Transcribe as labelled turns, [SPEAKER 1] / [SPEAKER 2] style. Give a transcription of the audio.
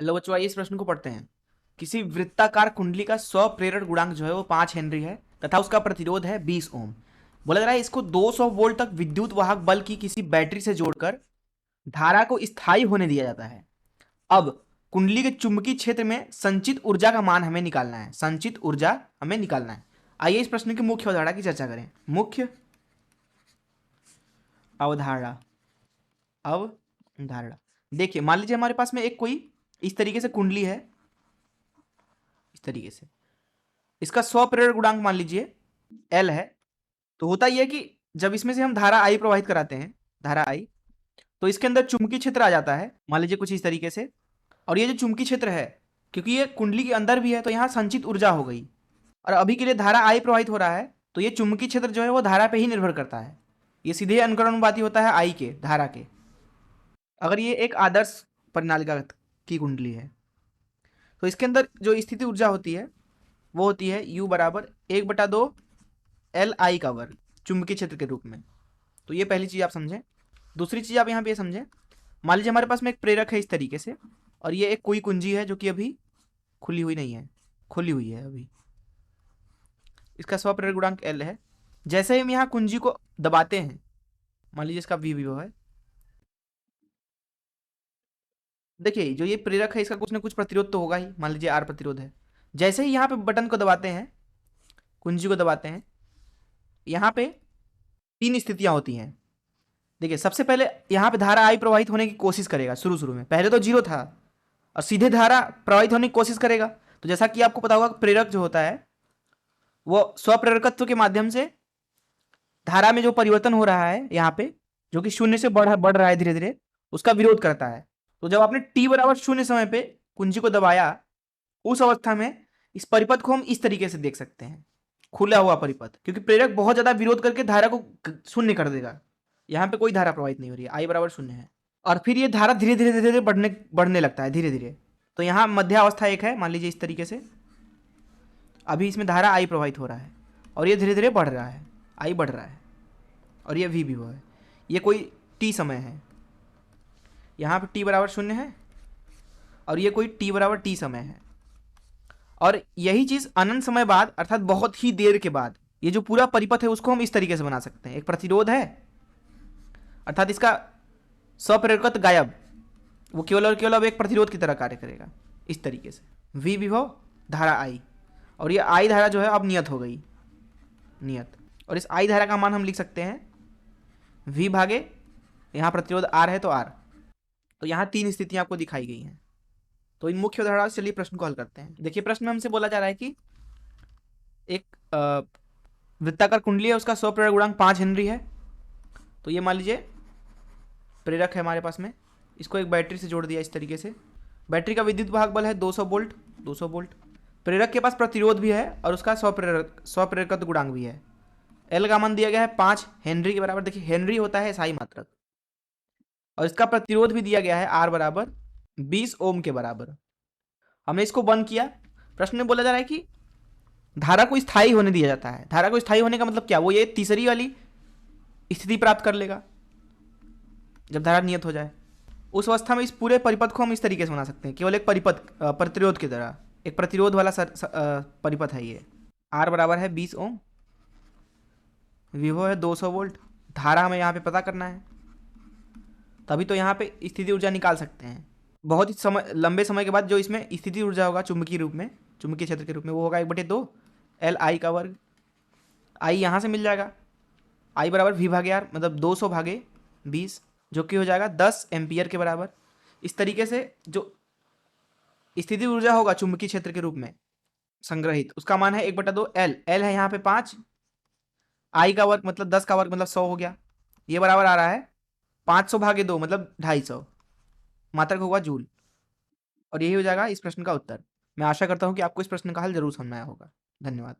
[SPEAKER 1] Hello बच्चों, आइए इस प्रश्न को पढ़ते हैं। किसी वृत्ताकार कुंडली का स्वप्रेरण गुणांक जो है वो 5 हेनरी है तथा उसका प्रतिरोध है 20 ओम। बोला जा रहा है इसको 200 वोल्ट तक विद्युत वाहक बल की किसी बैटरी से जोड़कर धारा को स्थायी होने दिया जाता है। अब कुंडली के चुंबकीय क्षेत्र में संचित ऊर्जा का मान हमें निकालना है। संचित ऊर्जा हमें निकालना है। आइए इस प्रश्न की मुख्य अवधारणा की चर्चा करें। मुख्य अवधारणा अवधारणा देखिए, मान लीजिए हमारे पास में एक कोई इस तरीके से कुंडली है। इस तरीके से इसका स्वप्रेरण गुणांक मान लीजिए L है। तो होता यह है कि जब इसमें से हम धारा I प्रवाहित कराते हैं, धारा I, तो इसके अंदर चुंबकीय क्षेत्र आ जाता है, मान लीजिए कुछ इस तरीके से। और ये जो चुंबकीय क्षेत्र है, क्योंकि ये कुंडली के अंदर भी है, तो यहाँ संचित ऊर्जा हो गई। और अभी के लिए धारा I प्रवाहित हो रहा है, तो ये चुंबकीय क्षेत्र जो है वो धारा पे ही निर्भर करता है। ये सीधे अनुकरणवादी होता है I के, धारा के। अगर ये एक आदर्श परिनालिका की कुंडली है, तो इसके अंदर जो स्थिति ऊर्जा होती है वो होती है U बराबर 1/2 Li का वर्ग, चुंबकीय क्षेत्र के रूप में। तो ये पहली चीज आप समझें। दूसरी चीज आप यहाँ पे समझें, मान लीजिए हमारे पास में एक प्रेरक है इस तरीके से, और ये एक कोई कुंजी है जो कि अभी खुली हुई नहीं है, खुली हुई है अभी। इसका स्वप्रेरक गुणांक L है। जैसे ही हम यहाँ कुंजी को दबाते हैं, मान लीजिए इसका V विभव है। देखिए जो ये प्रेरक है इसका कुछ ना कुछ प्रतिरोध तो होगा ही, मान लीजिए R प्रतिरोध है। जैसे ही यहाँ पे बटन को दबाते हैं, कुंजी को दबाते हैं, यहाँ पे 3 स्थितियां होती हैं। देखिए सबसे पहले यहाँ पे धारा I प्रवाहित होने की कोशिश करेगा। शुरू में पहले तो 0 था, और सीधे धारा प्रवाहित होने की कोशिश करेगा। तो जैसा कि आपको पता होगा, प्रेरक जो होता है वो स्वप्रेरकत्व के माध्यम से धारा में जो परिवर्तन हो रहा है यहाँ पे, जो कि 0 से बढ़ रहा है धीरे धीरे, उसका विरोध करता है। तो जब आपने t बराबर 0 समय पे कुंजी को दबाया, उस अवस्था में इस परिपथ को हम इस तरीके से देख सकते हैं, खुला हुआ परिपथ, क्योंकि प्रेरक बहुत ज्यादा विरोध करके धारा को शून्य कर देगा। यहाँ पे कोई धारा प्रवाहित नहीं हो रही है, I बराबर 0 है। और फिर ये धारा धीरे धीरे बढ़ने लगता है, धीरे धीरे। तो यहाँ मध्यावस्था एक है, मान लीजिए इस तरीके से। अभी इसमें धारा I प्रवाहित हो रहा है और ये धीरे धीरे बढ़ रहा है, I बढ़ रहा है, और ये V भी वो है। ये कोई t समय है, यहाँ पे t बराबर 0 है, और ये कोई t बराबर t समय है। और यही चीज अनंत समय बाद, अर्थात बहुत ही देर के बाद, ये जो पूरा परिपथ है उसको हम इस तरीके से बना सकते हैं। एक प्रतिरोध है, अर्थात इसका स्वप्रेरकत्व गायब, वो केवल और केवल अब एक प्रतिरोध की तरह कार्य करेगा इस तरीके से। V विभव, धारा I, और ये I धारा जो है अब नियत हो गई, नियत। और इस I धारा का मान हम लिख सकते हैं V भागे, यहाँ प्रतिरोध R है तो R। तो यहाँ 3 स्थितियां आपको दिखाई गई हैं। तो इन मुख्य उदाहरणों से चलिए प्रश्न को हल करते हैं। देखिए प्रश्न में हमसे बोला जा रहा है कि एक वृत्ताकार कुंडली है, उसका स्वप्रेरक गुणांक 5 हेनरी है। तो ये मान लीजिए प्रेरक है हमारे पास में, इसको एक बैटरी से जोड़ दिया इस तरीके से। बैटरी का विद्युत वाहक बल है 200 वोल्ट, 200 वोल्ट। प्रेरक के पास प्रतिरोध भी है और उसका स्वप्रेरकत्व गुणांक भी है। एल का मान दिया गया है 5 हेनरी के बराबर। देखिए हेनरी होता है SI मात्रक, और इसका प्रतिरोध भी दिया गया है R बराबर 20 ओम के बराबर। हमने इसको बंद किया। प्रश्न में बोला जा रहा है कि धारा को स्थायी होने दिया जाता है। धारा को स्थायी होने का मतलब क्या? वो ये तीसरी वाली स्थिति प्राप्त कर लेगा जब धारा नियत हो जाए। उस अवस्था में इस पूरे परिपथ को हम इस तरीके से बना सकते हैं, केवल एक परिपथ, प्रतिरोध की तरह, एक प्रतिरोध वाला परिपथ है ये। R बराबर है 20 ओम, विभव है 200 वोल्ट, धारा हमें यहाँ पे पता करना है, तभी तो यहाँ पे स्थिति ऊर्जा निकाल सकते हैं। बहुत ही लंबे समय के बाद जो इसमें स्थिति ऊर्जा होगा चुंबकीय रूप में, चुंबकीय क्षेत्र के रूप में, वो होगा 1/2 Li का वर्ग। I यहाँ से मिल जाएगा, I बराबर V भागे R, मतलब 200 भागे 20, जो कि हो जाएगा 10 एम्पियर के बराबर। इस तरीके से जो स्थिति ऊर्जा होगा चुंबकीय क्षेत्र के रूप में संग्रहित, उसका मान है 1/2 L। L है यहाँ पे 5, I का वर्ग मतलब 10 का वर्ग मतलब 100 हो गया। ये बराबर आ रहा है 500 भागे 2 मतलब 250, मात्रक होगा जूल। और यही हो जाएगा इस प्रश्न का उत्तर। मैं आशा करता हूं कि आपको इस प्रश्न का हल जरूर समझ में आया होगा। धन्यवाद।